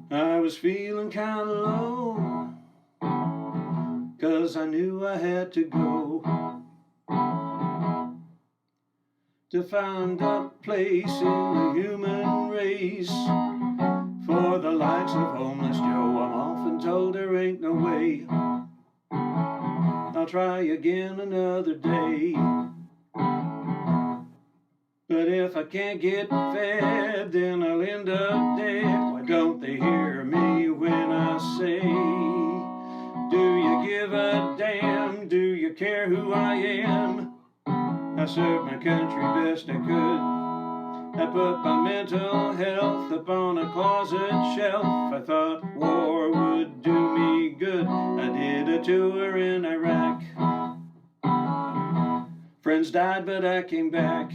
I was feeling kinda low, 'cause I knew I had to go to find a place in the human race for the likes of homeless Joe. I'm often told there ain't no way. I'll try again another day. But if I can't get fed, then I'll end up dead. Why don't they hear me when I say, do you give a damn? Do you care who I am? I served my country best I could. I put my mental health up on a closet shelf. I thought war would do me good. I did a tour in Iraq. Friends died, but I came back.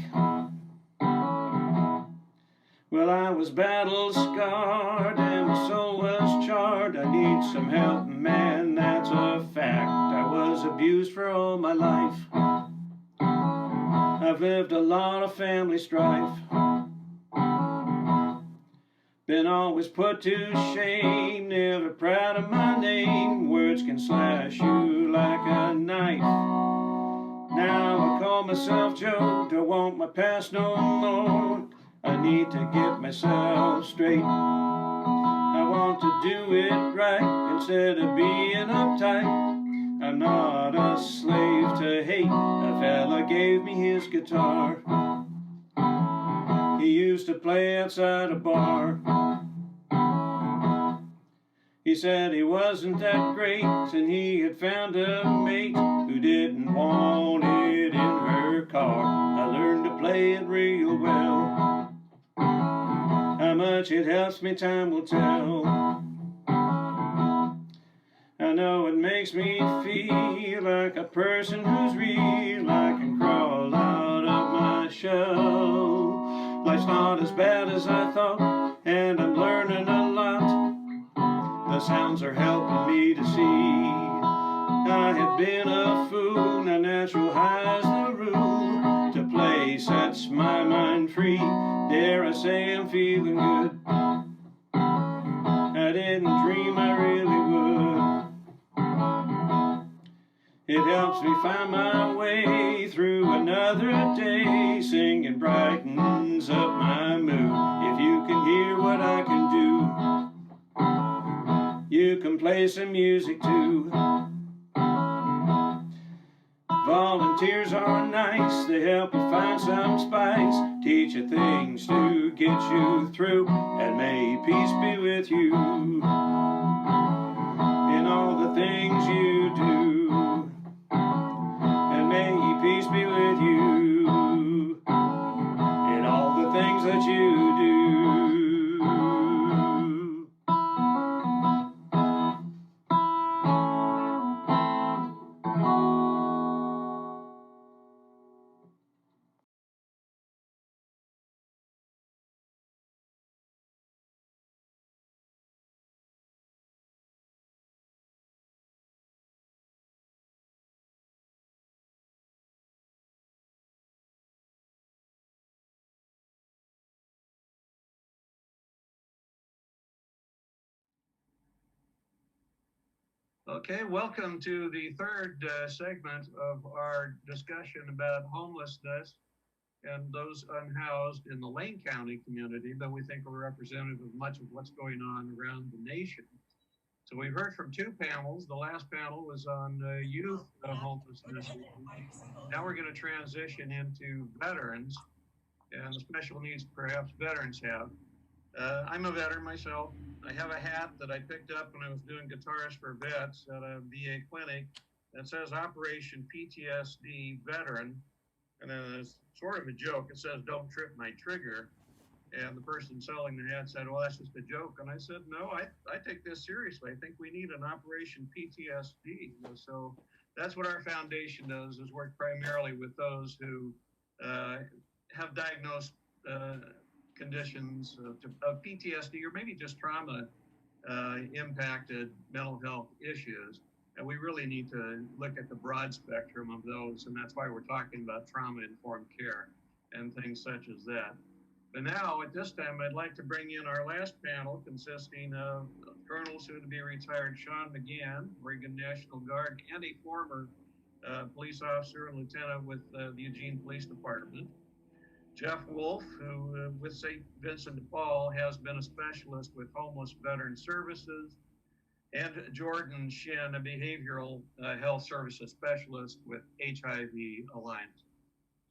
Well, I was battle scarred and my soul was charred. I need some help, man, that's a fact. I was abused for all my life. I've lived a lot of family strife. Been always put to shame, never proud of my name. Words can slash you like a knife. Now I call myself Joe, don't want my past no more. I need to get myself straight. I want to do it right instead of being uptight. I'm not a slave to hate. A fella gave me his guitar. He used to play outside a bar. He said he wasn't that great, and he had found a mate who didn't want it in her car. I learned to play it real well. How much it helps me, time will tell. I know it makes me feel like a person who's real. I can crawl out of my shell. Life's not as bad as I thought, and I'm learning a lot. The sounds are helping me to see. I had been a fool, now natural high's the rule. To play sets my mind free. Dare I say I'm feeling good. I didn't dream I really would. It helps me find my way through another day. Singing brightens up my mood. If you can hear what I can do, you can play some music too. Volunteers are nice, they help you find some spice, teach you things to get you through, and may peace be with you in all the things you do, and may peace be with you in all the things that you do. Okay, welcome to the third segment of our discussion about homelessness and those unhoused in the Lane County community that we think are representative of much of what's going on around the nation. So we've heard from two panels. The last panel was on youth homelessness. Now we're going to transition into veterans and the special needs perhaps veterans have. I'm a veteran myself. I have a hat that I picked up when I was doing Guitars for Vets at a VA clinic that says Operation PTSD Veteran. And then it's sort of a joke. It says, "Don't trip my trigger." And the person selling the hat said, "Well, that's just a joke." And I said, "No, I take this seriously. I think we need an Operation PTSD." So that's what our foundation does, is work primarily with those who have diagnosed conditions of PTSD, or maybe just trauma impacted mental health issues. And we really need to look at the broad spectrum of those. And that's why we're talking about trauma-informed care and things such as that. But now, at this time, I'd like to bring in our last panel, consisting of Colonel, soon-to-be retired Shin McGann, Oregon National Guard, and a former police officer and lieutenant with the Eugene Police Department. Jeff Wolfe, who with St. Vincent de Paul has been a specialist with homeless veteran services, and Jordan Shin, a behavioral health services specialist with HIV Alliance.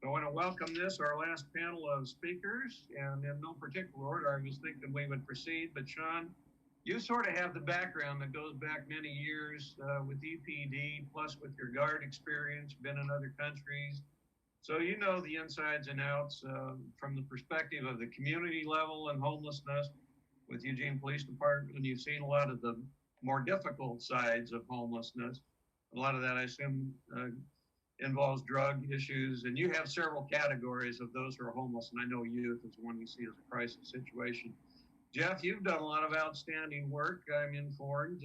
So I want to welcome our last panel of speakers, and in no particular order, I was thinking we would proceed, but Shin, you sort of have the background that goes back many years with EPD, plus with your Guard experience, been in other countries. So you know the insides and outs from the perspective of the community level and homelessness with Eugene Police Department, and you've seen a lot of the more difficult sides of homelessness. A lot of that, I assume, involves drug issues, and you have several categories of those who are homeless, and I know youth is one you see as a crisis situation. Jeff, you've done a lot of outstanding work, I'm informed,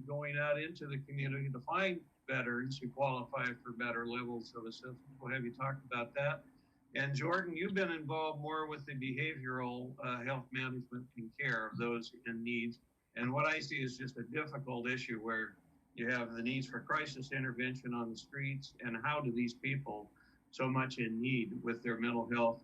going out into the community to find veterans who qualify for better levels of assistance. We'll have you talk about that. And Jordan, you've been involved more with the behavioral health management and care of those in need. And what I see is just a difficult issue where you have the needs for crisis intervention on the streets, and how do these people so much in need with their mental health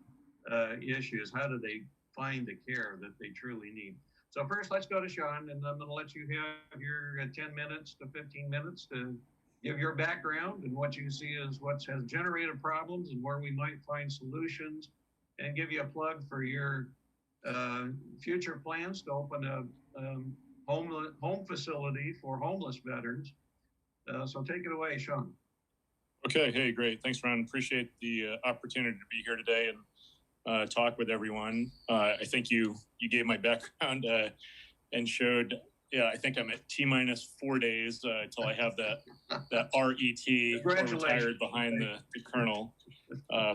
issues, how do they find the care that they truly need? So first, let's go to Shin, and I'm going to let you have your 10 minutes to 15 minutes to give your background and what you see as what has generated problems and where we might find solutions, and give you a plug for your future plans to open a home facility for homeless veterans. So take it away, Shin. Okay, hey, great. Thanks, Ron. Appreciate the opportunity to be here today and talk with everyone. I think you gave my background and showed, yeah, I think I'm at T-4 days until I have that RET, or retired, behind the colonel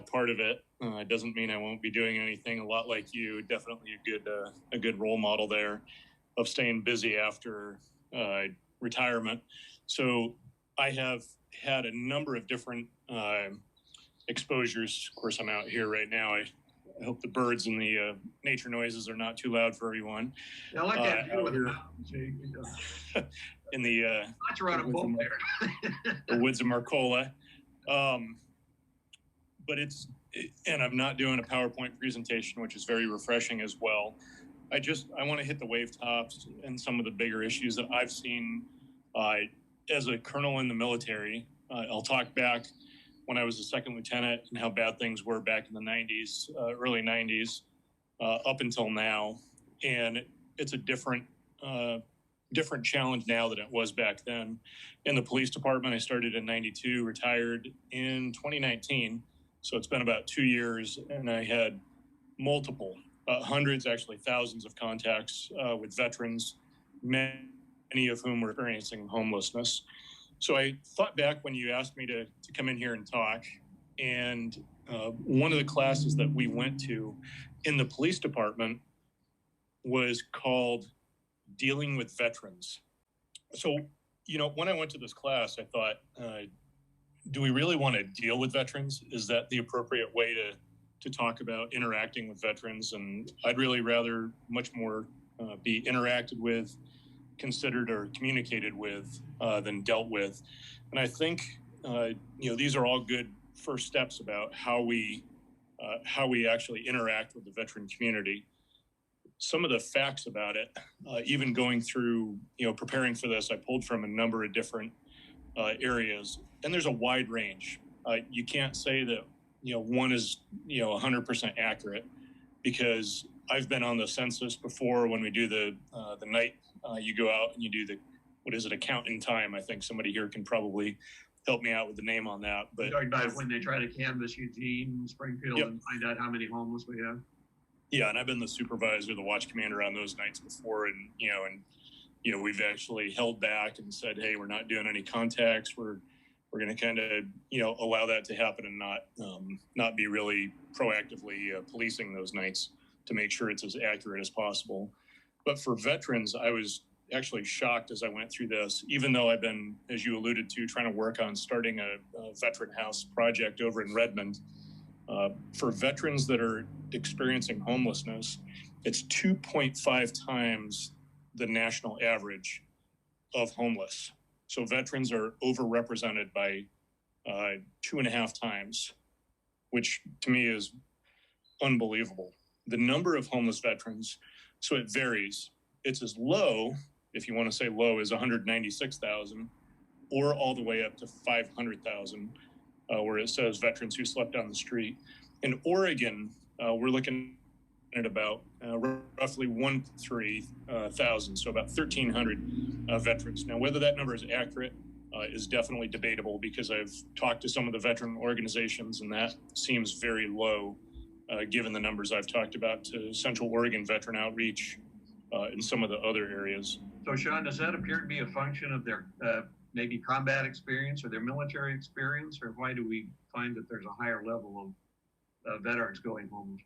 part of it. It doesn't mean I won't be doing anything. A lot like you, definitely a good role model there of staying busy after retirement. So I have had a number of different exposures. Of course, I'm out here right now. I hope the birds and the nature noises are not too loud for everyone. Yeah, I like that view of the mountains. In the the woods of Marcola. But and I'm not doing a PowerPoint presentation, which is very refreshing as well. I want to hit the wave tops and some of the bigger issues that I've seen as a colonel in the military. I'll talk back when I was a second lieutenant and how bad things were back in the 90s, early 90s, up until now. And it's a different challenge now than it was back then. In the police department, I started in 92, retired in 2019. So it's been about 2 years, and I had multiple, hundreds, actually thousands of contacts with veterans, many of whom were experiencing homelessness. So I thought back when you asked me to come in here and talk, and one of the classes that we went to in the police department was called Dealing with Veterans. So, when I went to this class, I thought, do we really want to deal with veterans? Is that the appropriate way to talk about interacting with veterans? And I'd really rather much more be interacted with, considered, or communicated with than dealt with. And I think these are all good first steps about how we actually interact with the veteran community. Some of the facts about it, even going through preparing for this, I pulled from a number of different areas, and there's a wide range. You can't say that one is 100% accurate, because I've been on the census before when we do the night. You go out and you do a count in time. I think somebody here can probably help me out with the name on that. But you're talking about when they try to canvass Eugene, Springfield, yep. and find out how many homeless we have. Yeah, and I've been the supervisor, the watch commander on those nights before, and we've actually held back and said, hey, we're not doing any contacts. We're going to kind of allow that to happen and not be really proactively policing those nights to make sure it's as accurate as possible. But for veterans, I was actually shocked as I went through this, even though I've been, as you alluded to, trying to work on starting a veteran house project over in Redmond. For veterans that are experiencing homelessness, it's 2.5 times the national average of homeless. So veterans are overrepresented by 2.5 times, which to me is unbelievable. The number of homeless veterans, so it varies. It's as low, if you want to say low, as 196,000, or all the way up to 500,000, where it says veterans who slept on the street. In Oregon, we're looking at about roughly 1,300, so about 1,300 veterans. Now, whether that number is accurate is definitely debatable, because I've talked to some of the veteran organizations, and that seems very low, given the numbers I've talked about to Central Oregon Veteran Outreach and some of the other areas. So, Sean, does that appear to be a function of their maybe combat experience or their military experience, or why do we find that there's a higher level of veterans going homeless?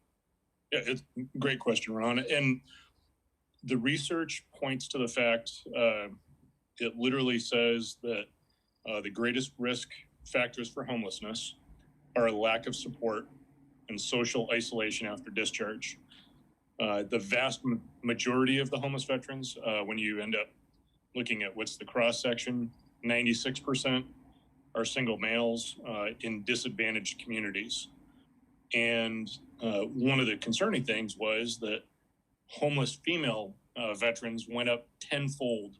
Yeah, it's a great question, Ron. And the research points to the fact, it literally says that the greatest risk factors for homelessness are a lack of support and social isolation after discharge. The vast majority of the homeless veterans, when you end up looking at what's the cross section, 96% are single males in disadvantaged communities. And one of the concerning things was that homeless female veterans went up tenfold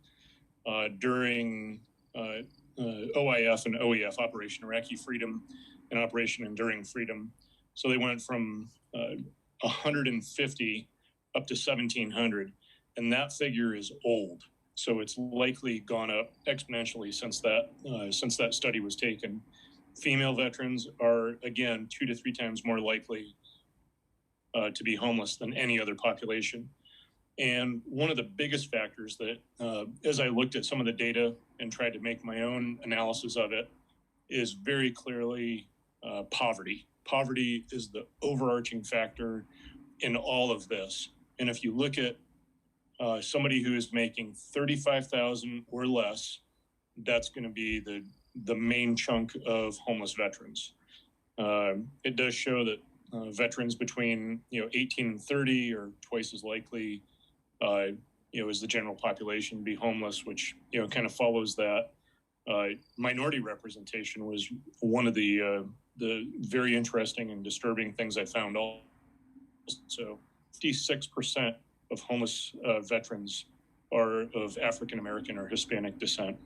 during OIF and OEF, Operation Iraqi Freedom and Operation Enduring Freedom. So they went from 150 up to 1,700, and that figure is old. So it's likely gone up exponentially since that study was taken. Female veterans are, again, 2 to 3 times more likely to be homeless than any other population. And one of the biggest factors that, as I looked at some of the data and tried to make my own analysis of it, is very clearly poverty. Poverty is the overarching factor in all of this. And if you look at somebody who is making $35,000 or less, that's going to be the main chunk of homeless veterans. It does show that veterans between 18 and 30 are twice as likely as the general population to be homeless, which kind of follows that. Minority representation was one of the very interesting and disturbing things I found. Also, 56% of homeless veterans are of African American or Hispanic descent.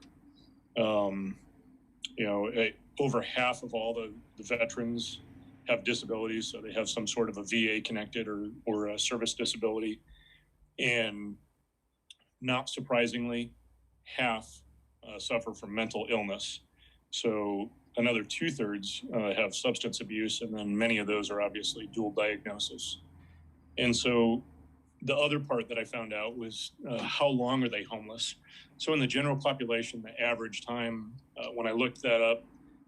Over half of all the veterans have disabilities, so they have some sort of a VA connected or a service disability. And not surprisingly, half suffer from mental illness. So another 2/3 have substance abuse, and then many of those are obviously dual diagnosis. And so the other part that I found out was how long are they homeless? So in the general population, the average time, when I looked that up,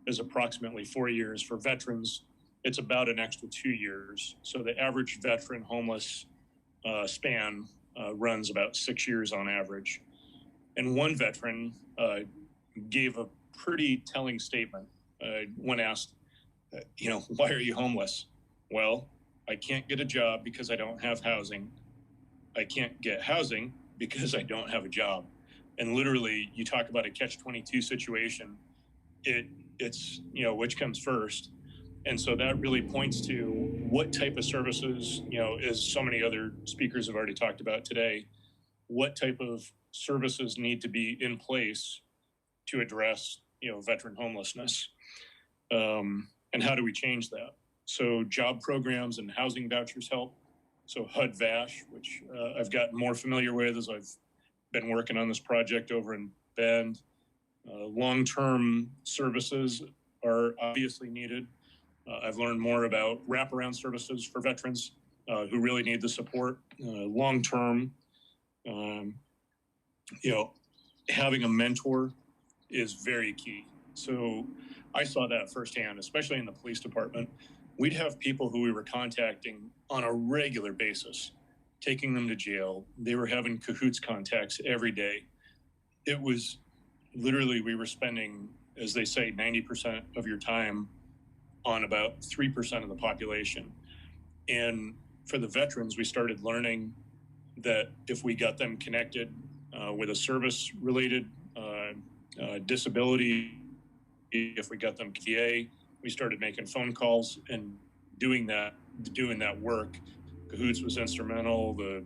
is approximately 4 years. For veterans, it's about an extra 2 years. So the average veteran homeless span runs about 6 years on average. And one veteran gave a pretty telling statement when asked, why are you homeless? Well, I can't get a job because I don't have housing. I can't get housing because I don't have a job. And literally, you talk about a catch-22 situation. It's which comes first. And so that really points to what type of services, as so many other speakers have already talked about today, what type of services need to be in place to address, veteran homelessness. And how do we change that? So job programs and housing vouchers help. So HUD-VASH, which I've gotten more familiar with as I've been working on this project over in Bend. Long-term services are obviously needed. I've learned more about wraparound services for veterans who really need the support. Long-term, having a mentor is very key. So I saw that firsthand, especially in the police department. We'd have people who we were contacting on a regular basis, taking them to jail. They were having cahoots contacts every day. It was literally, we were spending, as they say, 90% of your time on about 3% of the population. And for the veterans, we started learning that if we got them connected with a service-related disability, if we got them PA, we started making phone calls and doing that work. Cahoots was instrumental. The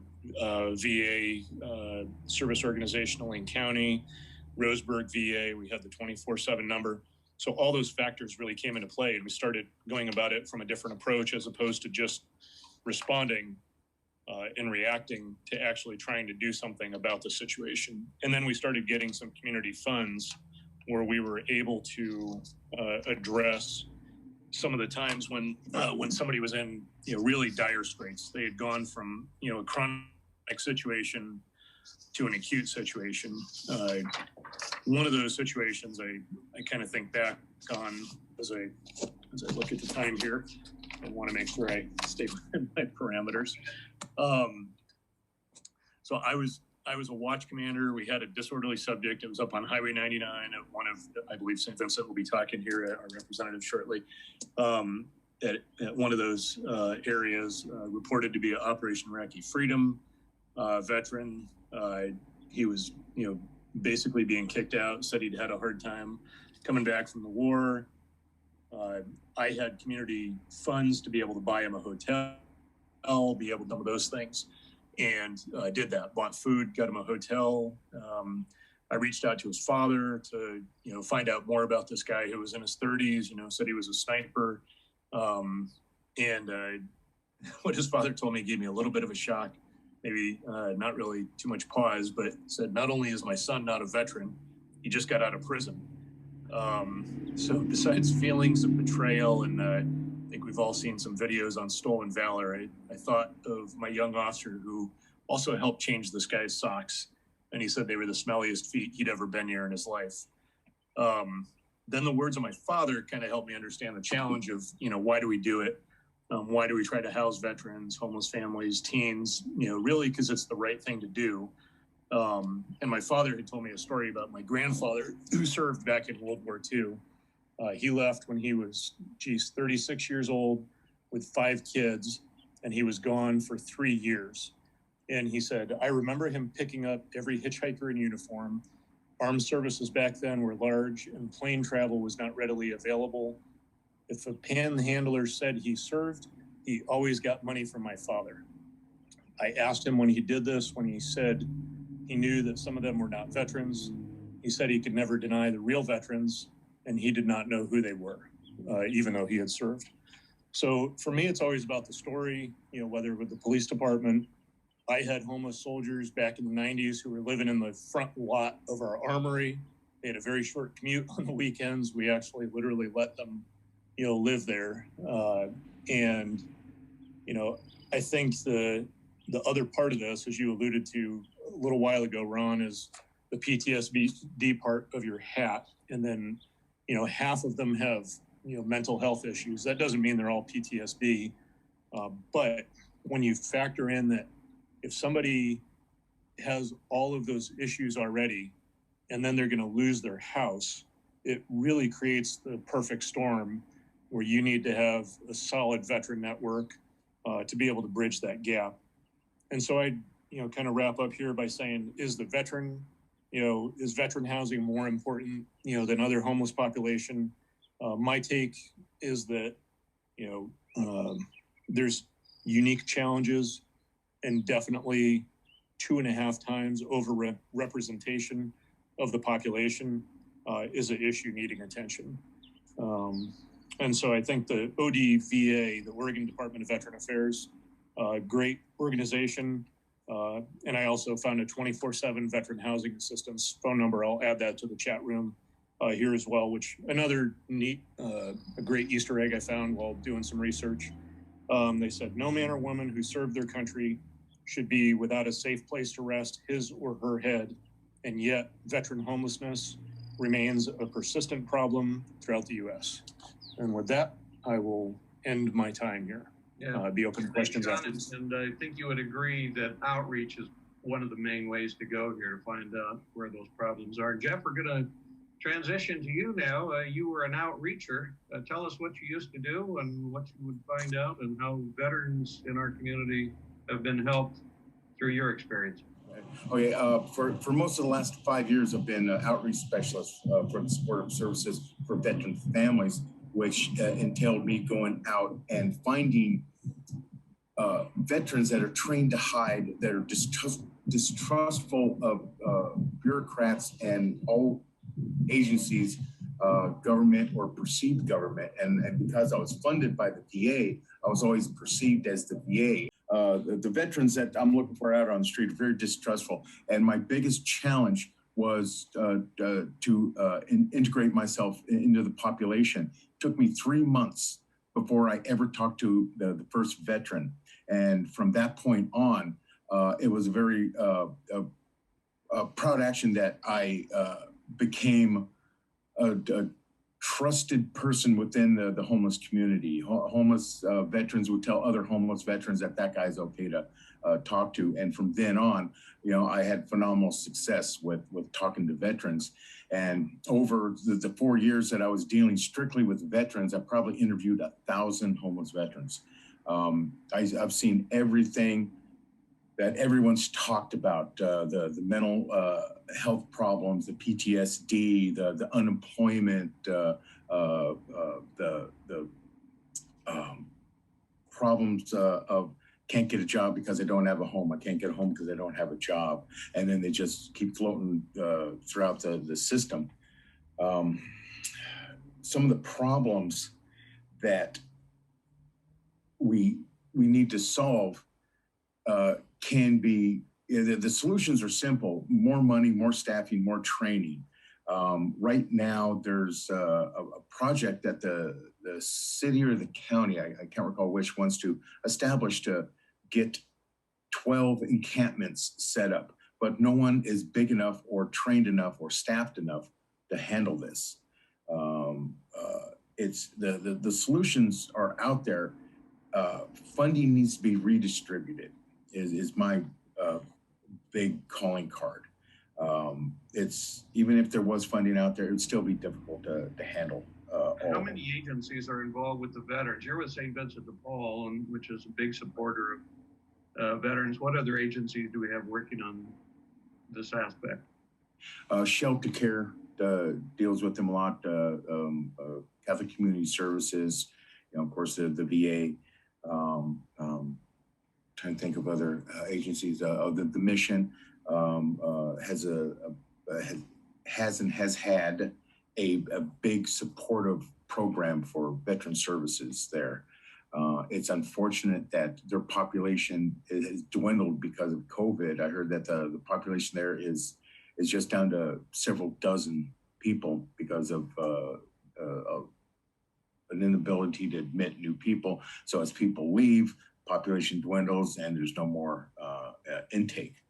VA service organization in Lane County, Roseburg VA, we had the 24/7 number. So all those factors really came into play, and we started going about it from a different approach as opposed to just responding and reacting to actually trying to do something about the situation. And then we started getting some community funds where we were able to address some of the times when somebody was in really dire straits. They had gone from a chronic situation to an acute situation. One of those situations I kind of think back on as I look at the time here. I want to make sure I stay within my parameters. So I was a watch commander. We had a disorderly subject. It was up on Highway 99 at one of, I believe St. Vincent will be talking here, our representative shortly, at one of those areas, reported to be an Operation Iraqi Freedom veteran. He was, basically being kicked out, said he'd had a hard time coming back from the war. I had community funds to be able to buy him a hotel, be able to do some of those things. And I did that, bought food, got him a hotel. I reached out to his father to, find out more about this guy who was in his 30s, said he was a sniper. And what his father told me gave me a little bit of a shock, maybe not really too much pause, but said, not only is my son not a veteran, he just got out of prison. So besides feelings of betrayal, and I think we've all seen some videos on stolen valor, I thought of my young officer who also helped change this guy's socks. And he said they were the smelliest feet he'd ever been near in his life. Then the words of my father kind of helped me understand the challenge of, why do we do it? Why do we try to house veterans, homeless families, teens, really because it's the right thing to do. And my father had told me a story about my grandfather who served back in World War II. He left when he was, 36 years old with 5 kids, and he was gone for 3 years. And he said, I remember him picking up every hitchhiker in uniform. Armed services back then were large, and plane travel was not readily available. If a panhandler said he served, he always got money from my father. I asked him when he did this, when he said he knew that some of them were not veterans. He said he could never deny the real veterans, and he did not know who they were, even though he had served. So for me, it's always about the story, whether with the police department. I had homeless soldiers back in the 90s who were living in the front lot of our armory. They had a very short commute on the weekends. We actually literally let them, live there. And I think the other part of this, as you alluded to a little while ago, Ron, is the PTSD part of your hat. And then, half of them have, mental health issues. That doesn't mean they're all PTSD. But when you factor in that if somebody has all of those issues already, and then they're going to lose their house, it really creates the perfect storm where you need to have a solid veteran network to be able to bridge that gap. And so I, kind of wrap up here by saying, is veteran housing more important, than other homeless population? My take is that, there's unique challenges, and definitely 2.5 times over representation of the population is an issue needing attention. And so I think the ODVA, the Oregon Department of Veteran Affairs, great organization. And I also found a 24/7 veteran housing assistance phone number. I'll add that to the chat room here as well, which another neat, a great Easter egg I found while doing some research. They said no man or woman who served their country should be without a safe place to rest his or her head, and yet veteran homelessness remains a persistent problem throughout the U.S. And with that, I will end my time here. Yeah. Be open to questions afterwards. And I think you would agree that outreach is one of the main ways to go here to find out where those problems are. Jeff, we're going to transition to you now. You were an outreacher. Tell us what you used to do and what you would find out and how veterans in our community have been helped through your experience. Okay, for most of the last 5 years, I've been an outreach specialist for the supportive services for veteran families, which entailed me going out and finding veterans that are trained to hide, that are distrustful of bureaucrats and all agencies, government or perceived government. And because I was funded by the VA, I was always perceived as the VA. The veterans that I'm looking for out on the street are very distrustful. And my biggest challenge was to integrate myself into the population. It took me 3 months before I ever talked to the first veteran. And from that point on, it was a very proud action that I became a trusted person within the homeless community. Homeless veterans would tell other homeless veterans that that guy's okay to talk to. And from then on, you know, I had phenomenal success with talking to veterans. And over the 4 years that I was dealing strictly with veterans, I probably interviewed 1,000 homeless veterans. I've seen everything that everyone's talked about, the mental health problems, the PTSD, the unemployment, the problems of can't get a job because I don't have a home. I can't get a home because I don't have a job. And then they just keep floating throughout the system. Some of the problems that we need to solve can be, the solutions are simple: more money, more staffing, more training. Right now, there's a project that the city or the county, I can't recall which, wants to establish to get 12 encampments set up, but no one is big enough or trained enough or staffed enough to handle this. It's the solutions are out there. Funding needs to be redistributed is my big calling card. It's, even if there was funding out there, it would still be difficult to handle. How many agencies are involved with the veterans? You're with St. Vincent de Paul, which is a big supporter of veterans. What other agencies do we have working on this aspect? Shelter Care deals with them a lot. Catholic Community Services, you know, of course, the VA. Trying to think of other agencies. The Mission has had a big supportive program for veteran services there. It's unfortunate that their population has dwindled because of COVID. I heard that the population there is just down to several dozen people because of an inability to admit new people. So as people leave, population dwindles and there's no more intake.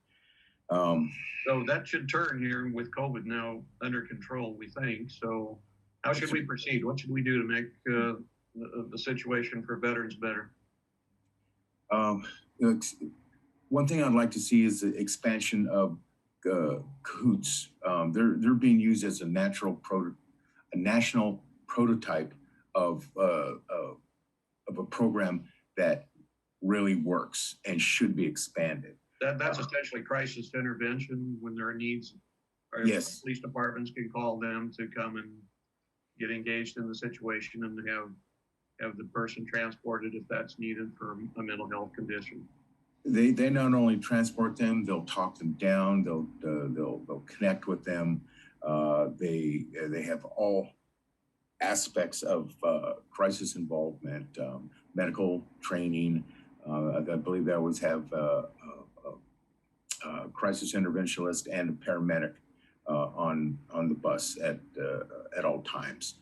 So that should turn here with COVID now under control, we think. So how should we proceed? What should we do to make the situation for veterans better? One thing I'd like to see is the expansion of COOTS. They're being used as a national prototype of a program that really works and should be expanded. That's essentially crisis intervention when there are needs. Yes. Police departments can call them to come and get engaged in the situation and have the person transported if that's needed for a mental health condition. They not only transport them, they'll talk them down, they'll connect with them. They have all aspects of crisis involvement, medical training. I believe they always have a crisis interventionist and a paramedic on the bus at all times.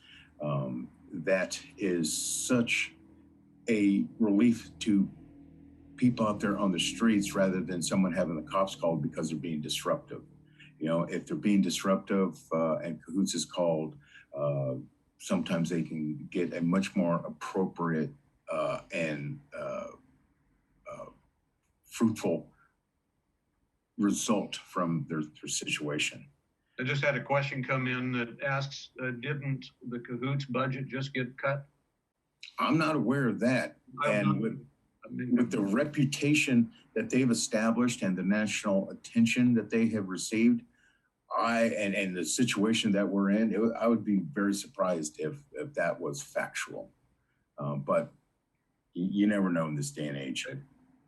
That is such a relief to people out there on the streets rather than someone having the cops called because they're being disruptive. You know, if they're being disruptive and cahoots is called, sometimes they can get a much more appropriate and fruitful result from their situation. I just had a question come in that asks, didn't the cahoots budget just get cut? I'm not aware of that. And with the reputation that they've established and the national attention that they have received, and the situation that we're in, I would be very surprised if that was factual. But you never know in this day and age.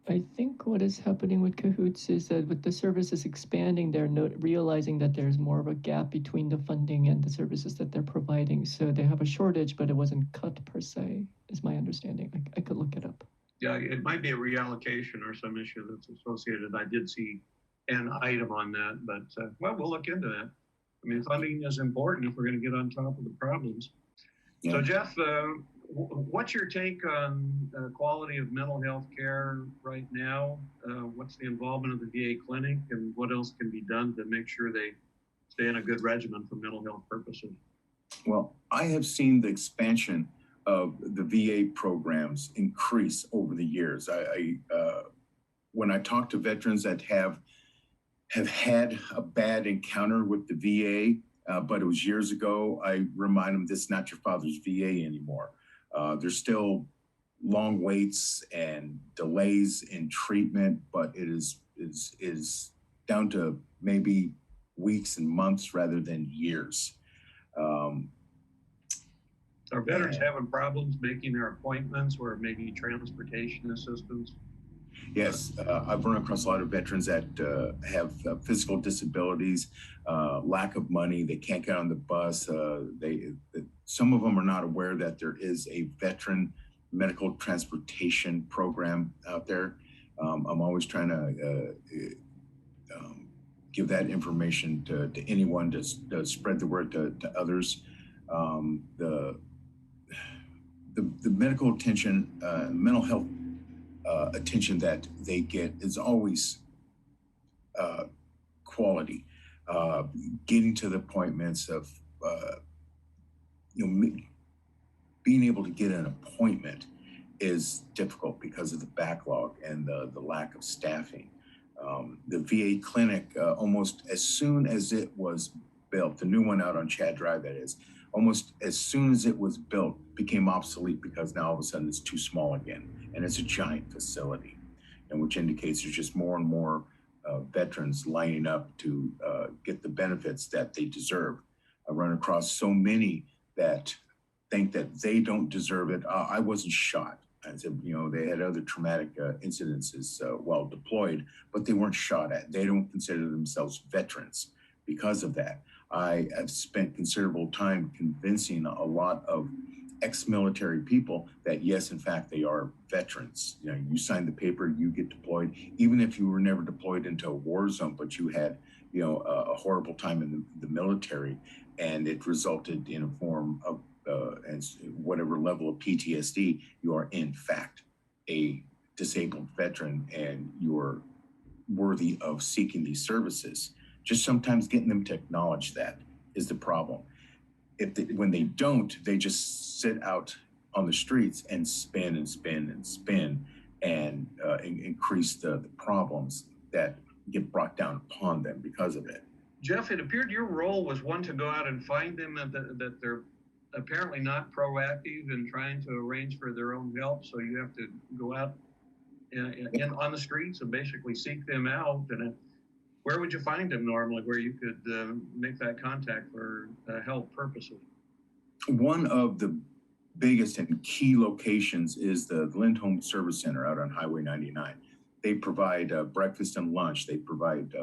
I think what is happening with cahoots is that with the services expanding, they're realizing that there's more of a gap between the funding and the services that they're providing. So they have a shortage, but it wasn't cut per se, is my understanding. I could look it up. Yeah, it might be a reallocation or some issue that's associated. I did see an item on that, but well, we'll look into that. I mean, funding is important if we're going to get on top of the problems. Yeah. So Jeff, what's your take on quality of mental health care right now? What's the involvement of the VA clinic, and what else can be done to make sure they stay in a good regimen for mental health purposes? Well, I have seen the expansion of the VA programs increase over the years. When I talk to veterans that have had a bad encounter with the VA, but it was years ago, I remind them this is not your father's VA anymore. There's still long waits and delays in treatment, but it is down to maybe weeks and months rather than years. Are veterans having problems making their appointments or maybe transportation assistance? Yes, I've run across a lot of veterans that have physical disabilities, lack of money, they can't get on the bus. Some of them are not aware that there is a veteran medical transportation program out there. I'm always trying to give that information to anyone to spread the word to others. The medical attention, mental health attention that they get is always quality. Getting to the appointments of, being able to get an appointment is difficult because of the backlog and the lack of staffing. The VA clinic, almost as soon as it was built, the new one out on Chad Drive, that is, almost as soon as it was built, became obsolete because now all of a sudden it's too small again. And it's a giant facility, and which indicates there's just more and more veterans lining up to get the benefits that they deserve. I run across so many that think that they don't deserve it. I wasn't shot. I said, they had other traumatic incidences while deployed, but they weren't shot at. They don't consider themselves veterans because of that. I have spent considerable time convincing a lot of ex-military people that yes, in fact, they are veterans. You sign the paper, you get deployed, even if you were never deployed into a war zone, but you had, a horrible time in the military, and it resulted in a form of whatever level of PTSD, you are in fact a disabled veteran, and you're worthy of seeking these services. Just sometimes getting them to acknowledge that is the problem. When they don't, they just sit out on the streets and spin and spin and spin and increase the problems that get brought down upon them because of it. Jeff, it appeared your role was one to go out and find them, that they're apparently not proactive in trying to arrange for their own help. So you have to go out on the streets and basically seek them out. And where would you find them normally, where you could make that contact for health purposes? One of the biggest and key locations is the Lindholm Service Center out on Highway 99. They provide breakfast and lunch. They provide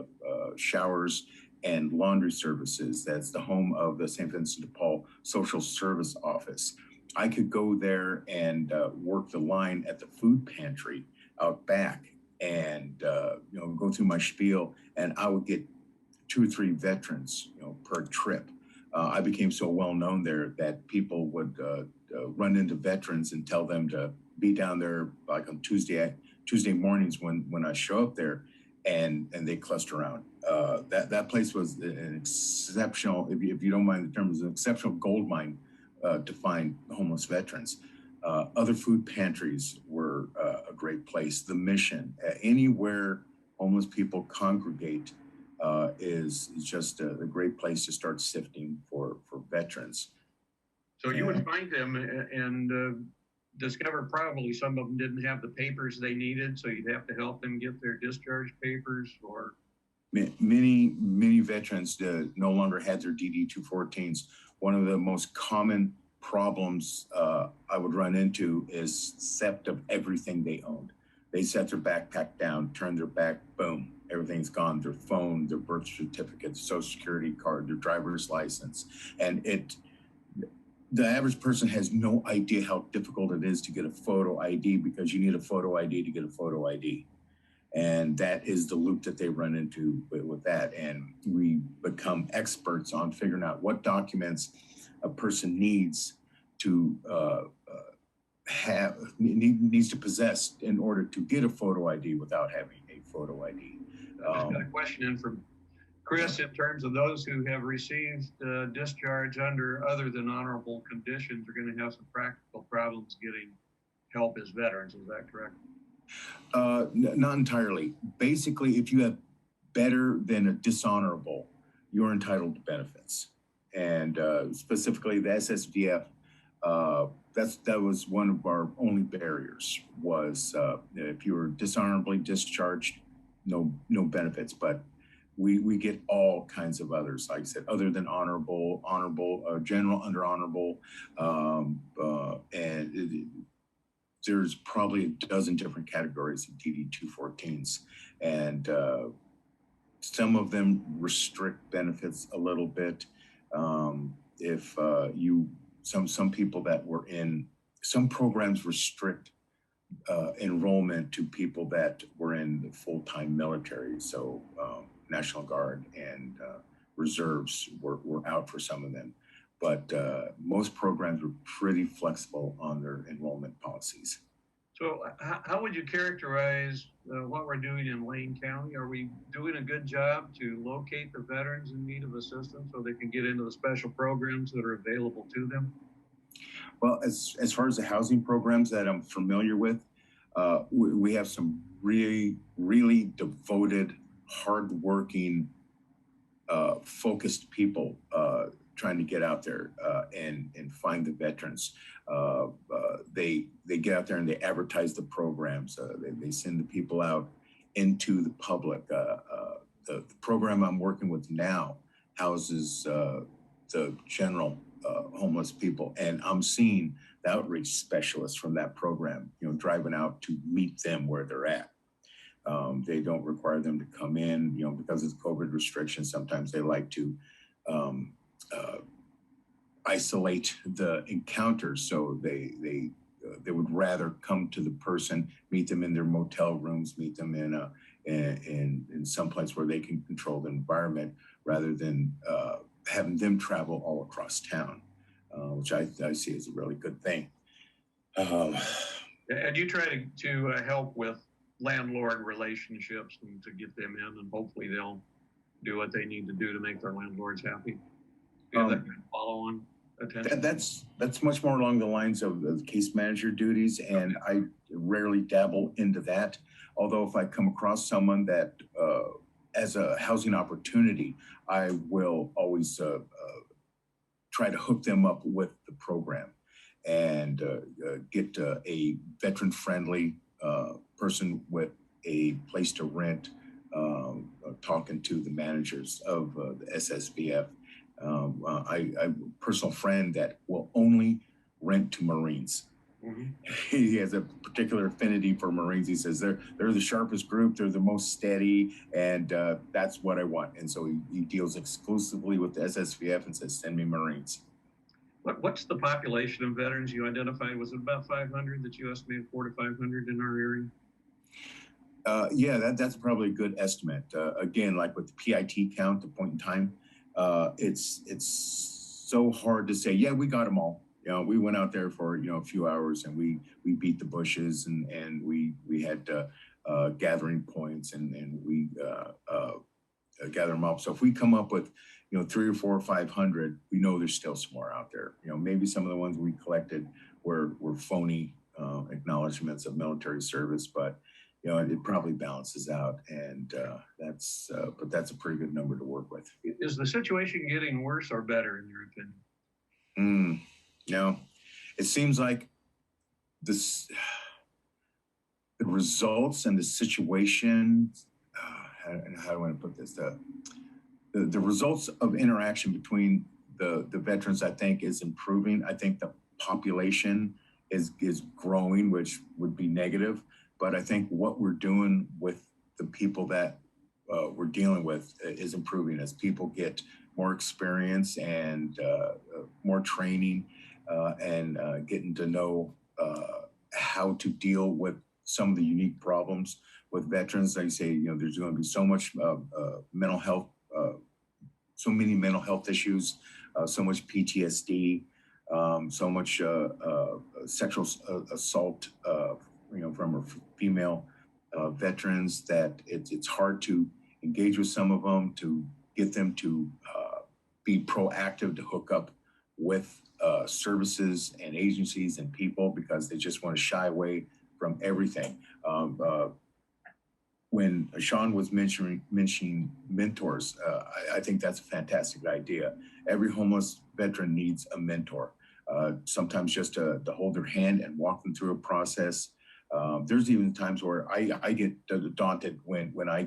showers and laundry services. That's the home of the St. Vincent de Paul Social Service Office. I could go there and work the line at the food pantry out back and go through my spiel, and I would get 2 or 3 veterans, per trip. I became so well known there that people would run into veterans and tell them to be down there like on Tuesday mornings when I show up there, and they cluster around. That place was an exceptional, if you don't mind the term, it was an exceptional gold mine to find homeless veterans. Other food pantries were a great place. The Mission, anywhere homeless people congregate, is just a great place to start sifting for veterans. So you would find them and discover probably some of them didn't have the papers they needed, so you'd have to help them get their discharge papers, or many veterans no longer had their DD-214s. One of the most common problems I would run into is theft of everything they owned. They set their backpack down, turn their back, boom, everything's gone. Their phone, their birth certificate, social security card, their driver's license. And the average person has no idea how difficult it is to get a photo ID, because you need a photo ID to get a photo ID. And that is the loop that they run into with that. And we become experts on figuring out what documents a person needs to needs to possess in order to get a photo ID without having a photo ID. I just got a question in from Chris in terms of those who have received discharge under other than honorable conditions are going to have some practical problems getting help as veterans. Is that correct? Not entirely. Basically, if you have better than a dishonorable, you're entitled to benefits. And specifically the SSVF, that was one of our only barriers, was if you were dishonorably discharged, no benefits. But we get all kinds of others, like I said, other than honorable, general, under honorable, and there's probably a dozen different categories of DD-214s, and some of them restrict benefits a little bit. If some people that were in some programs restrict enrollment to people that were in the full-time military, so National Guard and reserves were out for some of them. But most programs were pretty flexible on their enrollment policies. So how would you characterize what we're doing in Lane County? Are we doing a good job to locate the veterans in need of assistance so they can get into the special programs that are available to them? Well, as far as the housing programs that I'm familiar with, we have some really devoted, hardworking, focused people trying to get out there and find the veterans. They get out there and they advertise the programs. They send the people out into the public. The program I'm working with now houses the general homeless people, and I'm seeing the outreach specialists from that program, driving out to meet them where they're at. They don't require them to come in, because of COVID restrictions. Sometimes they like to isolate the encounters, so they would rather come to the person, meet them in their motel rooms, meet them in some place where they can control the environment, rather than having them travel all across town, which I see as a really good thing. And you try to help with landlord relationships and to get them in, and hopefully they'll do what they need to do to make their landlords happy. That kind of follow-on attention. That's much more along the lines of the case manager duties, and I rarely dabble into that. Although if I come across someone that as a housing opportunity, I will always try to hook them up with the program and get a veteran-friendly person with a place to rent, talking to the managers of the SSVF. I have a personal friend that will only rent to Marines. Mm-hmm. He has a particular affinity for Marines. He says they're the sharpest group, they're the most steady, and that's what I want. And so he deals exclusively with the SSVF and says, send me Marines. What's the population of veterans you identified? Was it about 500 that you estimated, 400 to 500 in our area? Yeah, that's probably a good estimate. Again, like with the PIT count, the point in time, it's so hard to say. Yeah, we got them all. You know, we went out there for a few hours and we beat the bushes and we had gathering points and we gather them up. So if we come up with 3 or 4 or 500, we know there's still some more out there. Maybe some of the ones we collected were phony acknowledgments of military service, but it probably balances out, and but that's a pretty good number to work with. Is the situation getting worse or better in your opinion? No, it seems like the results and the situation. How do I want to put this? The results of interaction between the veterans, I think, is improving. I think the population is growing, which would be negative. But I think what we're doing with the people that we're dealing with is improving as people get more experience and more training and getting to know how to deal with some of the unique problems with veterans. Like I say, there's going to be so much mental health, so many mental health issues, so much PTSD, so much sexual assault, from our female veterans, that it's hard to engage with some of them, to get them to be proactive, to hook up with services and agencies and people, because they just want to shy away from everything. When Sean was mentioning mentors, I think that's a fantastic idea. Every homeless veteran needs a mentor. Sometimes just to hold their hand and walk them through a process. There's even times where I get daunted when I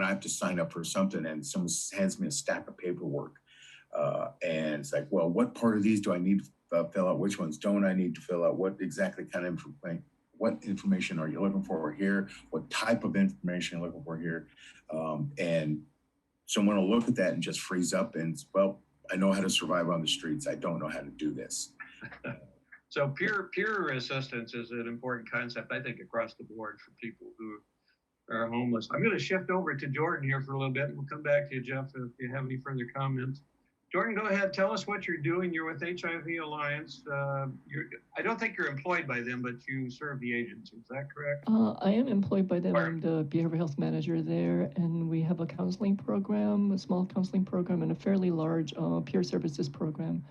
have to sign up for something and someone hands me a stack of paperwork. And it's like, well, what part of these do I need to fill out? Which ones don't I need to fill out? What exactly kind of information are you looking for here? What type of information are you looking for here? And someone will look at that and just freeze up and, well, I know how to survive on the streets. I don't know how to do this. So peer assistance is an important concept, I think, across the board for people who are homeless. I'm going to shift over to Jordan here for a little bit, and we'll come back to you, Jeff, if you have any further comments. Jordan, go ahead. Tell us what you're doing. You're with HIV Alliance. I don't think you're employed by them, but you serve the agency. Is that correct? I am employed by them. I'm the behavioral health manager there, and we have a counseling program, a small counseling program, and a fairly large peer services program.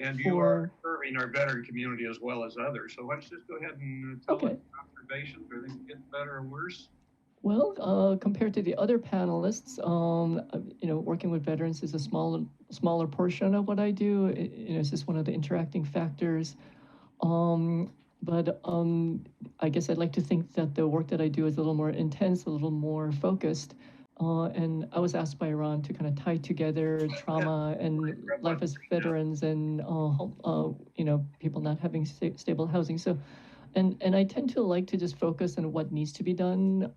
And you are serving our veteran community as well as others. So why don't you just go ahead and tell us observations? Are they getting better or worse? Well, compared to the other panelists, working with veterans is a smaller portion of what I do. It's just one of the interacting factors. But I guess I'd like to think that the work that I do is a little more intense, a little more focused. And I was asked by Iran to kind of tie together trauma and life as veterans and, people not having stable housing. So, and I tend to like to just focus on what needs to be done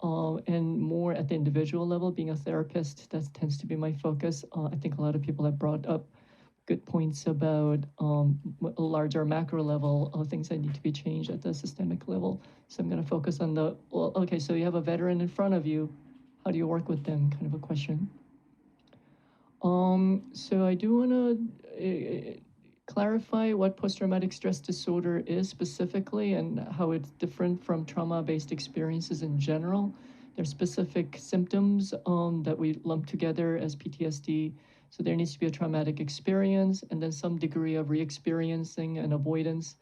and more at the individual level. Being a therapist, that tends to be my focus. I think a lot of people have brought up good points about a larger macro level of things that need to be changed at the systemic level. So I'm going to focus on so you have a veteran in front of you. How do you work with them? Kind of a question. So I do want to clarify what post-traumatic stress disorder is specifically and how it's different from trauma-based experiences in general. There's specific symptoms that we lump together as PTSD. So there needs to be a traumatic experience and then some degree of re-experiencing and avoidance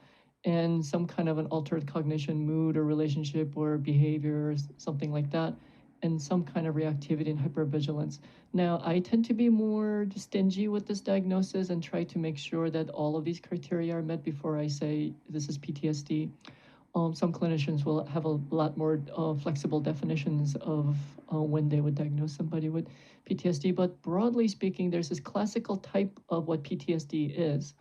and some kind of an altered cognition, mood or relationship or behavior or something like that, and some kind of reactivity and hypervigilance. Now, I tend to be more stingy with this diagnosis and try to make sure that all of these criteria are met before I say this is PTSD. Some clinicians will have a lot more flexible definitions of when they would diagnose somebody with PTSD, but broadly speaking, there's this classical type of what PTSD is.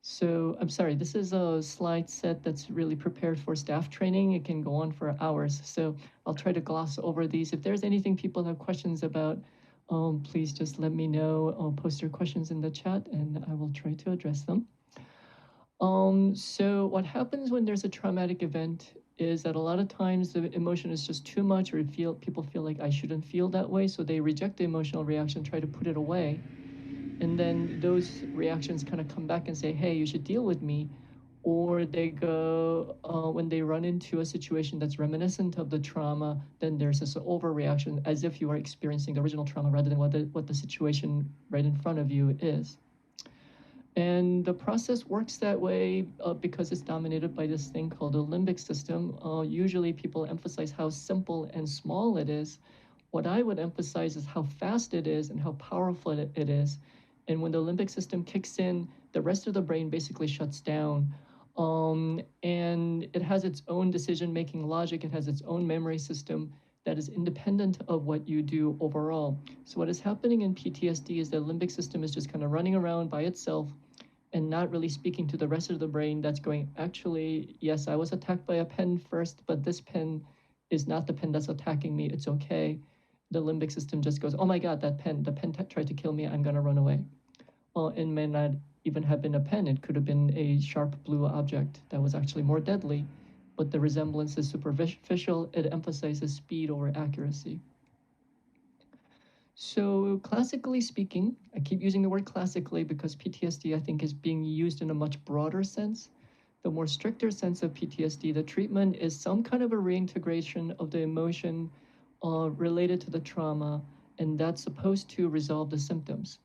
So I'm sorry, this is a slide set that's really prepared for staff training. It can go on for hours. So I'll try to gloss over these. If there's anything people have questions about, please just let me know. I'll post your questions in the chat and I will try to address them. So what happens when there's a traumatic event is that a lot of times the emotion is just too much, or people feel like I shouldn't feel that way, so they reject the emotional reaction, try to put it away. And then those reactions kind of come back and say, hey, you should deal with me. Or they go, when they run into a situation that's reminiscent of the trauma, then there's this overreaction as if you are experiencing the original trauma rather than what the situation right in front of you is. And the process works that way because it's dominated by this thing called the limbic system. Usually people emphasize how simple and small it is. What I would emphasize is how fast it is and how powerful it is. And when the limbic system kicks in, the rest of the brain basically shuts down. And it has its own decision-making logic. It has its own memory system that is independent of what you do overall. So what is happening in PTSD is the limbic system is just kind of running around by itself and not really speaking to the rest of the brain that's going, actually, yes, I was attacked by a pen first, but this pen is not the pen that's attacking me. It's okay. The limbic system just goes, oh my God, the pen tried to kill me. I'm going to run away. It may not even have been a pen. It could have been a sharp blue object that was actually more deadly, but the resemblance is superficial. It emphasizes speed over accuracy. So classically speaking, I keep using the word classically because PTSD I think is being used in a much broader sense. The more stricter sense of PTSD, the treatment is some kind of a reintegration of the emotion related to the trauma, and that's supposed to resolve the symptoms.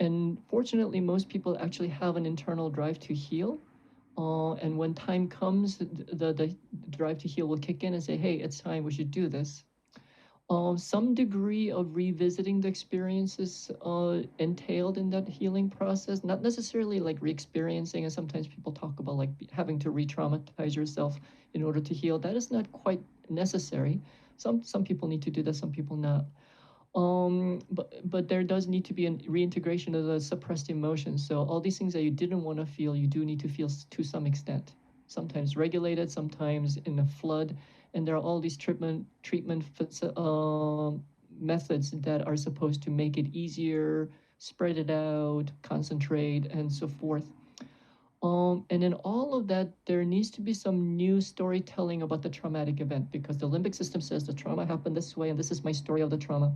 And fortunately, most people actually have an internal drive to heal. And when time comes, the drive to heal will kick in and say, hey, it's time, we should do this. Some degree of revisiting the experiences entailed in that healing process, not necessarily like re-experiencing, and sometimes people talk about like having to re-traumatize yourself in order to heal. That is not quite necessary. Some people need to do that, some people not. But there does need to be a reintegration of the suppressed emotions. So all these things that you didn't want to feel, you do need to feel to some extent. Sometimes regulated, sometimes in a flood. And there are all these treatment methods that are supposed to make it easier, spread it out, concentrate, and so forth. And in all of that, there needs to be some new storytelling about the traumatic event, because the limbic system says the trauma happened this way, and this is my story of the trauma.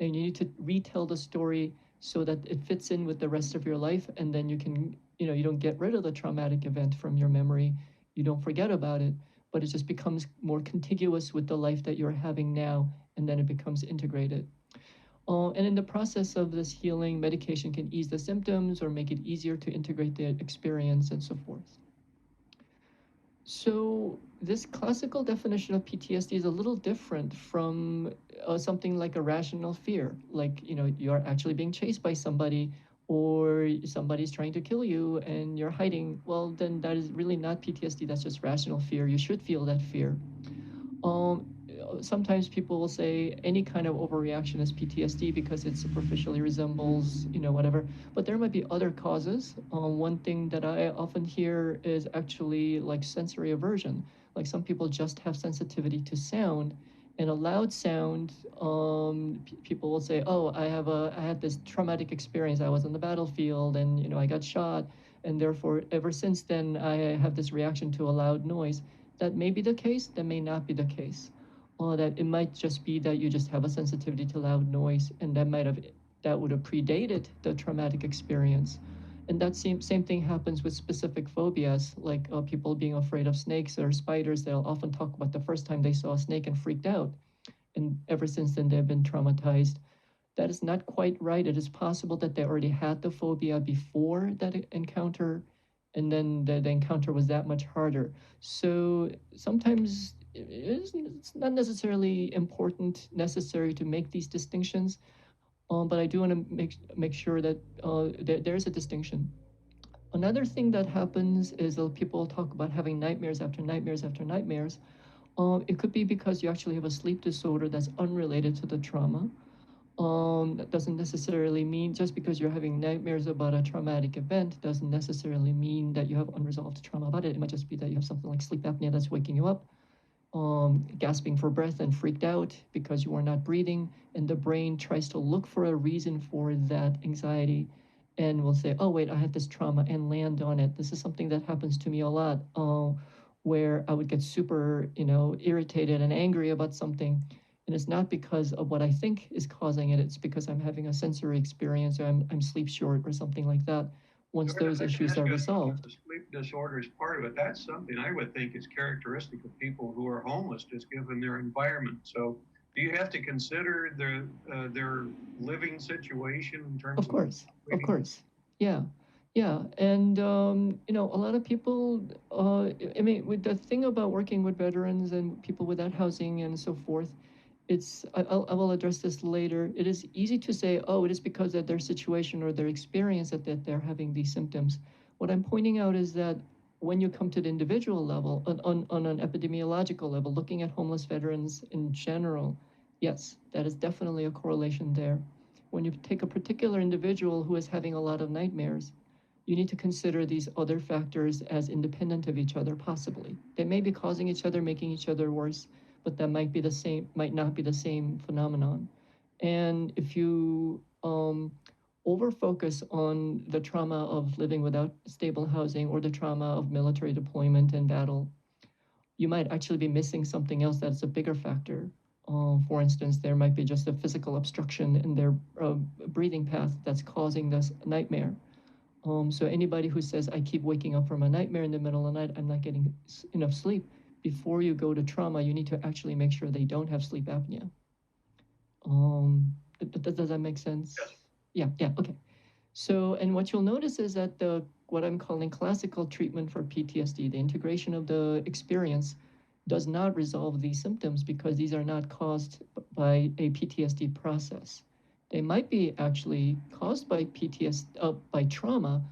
And you need to retell the story so that it fits in with the rest of your life, and then you can, you don't get rid of the traumatic event from your memory. You don't forget about it, but it just becomes more contiguous with the life that you're having now, and then it becomes integrated. And in the process of this healing, medication can ease the symptoms or make it easier to integrate the experience and so forth. So this classical definition of PTSD is a little different from something like a rational fear, like, you're actually being chased by somebody, or somebody's trying to kill you and you're hiding. Well, then that is really not PTSD, that's just rational fear. You should feel that fear. Sometimes people will say any kind of overreaction is PTSD because it superficially resembles, whatever. But there might be other causes. One thing that I often hear is actually like sensory aversion. Like some people just have sensitivity to sound, and a loud sound, people will say, oh, I had this traumatic experience. I was on the battlefield and, I got shot. And therefore, ever since then, I have this reaction to a loud noise. That may be the case, that may not be the case. That it might just be that you just have a sensitivity to loud noise, and that would have predated the traumatic experience. And that same thing happens with specific phobias, like people being afraid of snakes or spiders. They'll often talk about the first time they saw a snake and freaked out, and ever since then they've been traumatized. That is not quite right. It is possible that they already had the phobia before that encounter, and then the encounter was that much harder. So sometimes it's not necessarily necessary to make these distinctions, but I do want to make sure that there's a distinction. Another thing that happens is that people talk about having nightmares after nightmares after nightmares. It could be because you actually have a sleep disorder that's unrelated to the trauma. That doesn't necessarily mean just because you're having nightmares about a traumatic event doesn't necessarily mean that you have unresolved trauma about it. It might just be that you have something like sleep apnea that's waking you up, gasping for breath and freaked out because you are not breathing, and the brain tries to look for a reason for that anxiety and will say, oh wait, I had this trauma, and land on it. This is something that happens to me a lot. where I would get super, irritated and angry about something. And it's not because of what I think is causing it. It's because I'm having a sensory experience or I'm sleep short or something like that. Once those issues are resolved. The sleep disorder is part of it. That's something I would think is characteristic of people who are homeless, just given their environment. So do you have to consider their living situation in terms of course. Yeah. And a lot of people, with the thing about working with veterans and people without housing and so forth, I will address this later. It is easy to say, oh, it is because of their situation or their experience that they're having these symptoms. What I'm pointing out is that when you come to the individual level, on an epidemiological level, looking at homeless veterans in general, yes, that is definitely a correlation there. When you take a particular individual who is having a lot of nightmares, you need to consider these other factors as independent of each other, possibly. They may be causing each other, making each other worse, but that might not be the same phenomenon. And if you over focus on the trauma of living without stable housing or the trauma of military deployment and battle, you might actually be missing something else that's a bigger factor. For instance, there might be just a physical obstruction in their breathing path that's causing this nightmare. So anybody who says, I keep waking up from a nightmare in the middle of the night, I'm not getting enough sleep, before you go to trauma, you need to actually make sure they don't have sleep apnea. Does that make sense? Yes. Yeah, okay. So, and what you'll notice is that what I'm calling classical treatment for PTSD, the integration of the experience, does not resolve these symptoms because these are not caused by a PTSD process. They might be actually caused by by trauma,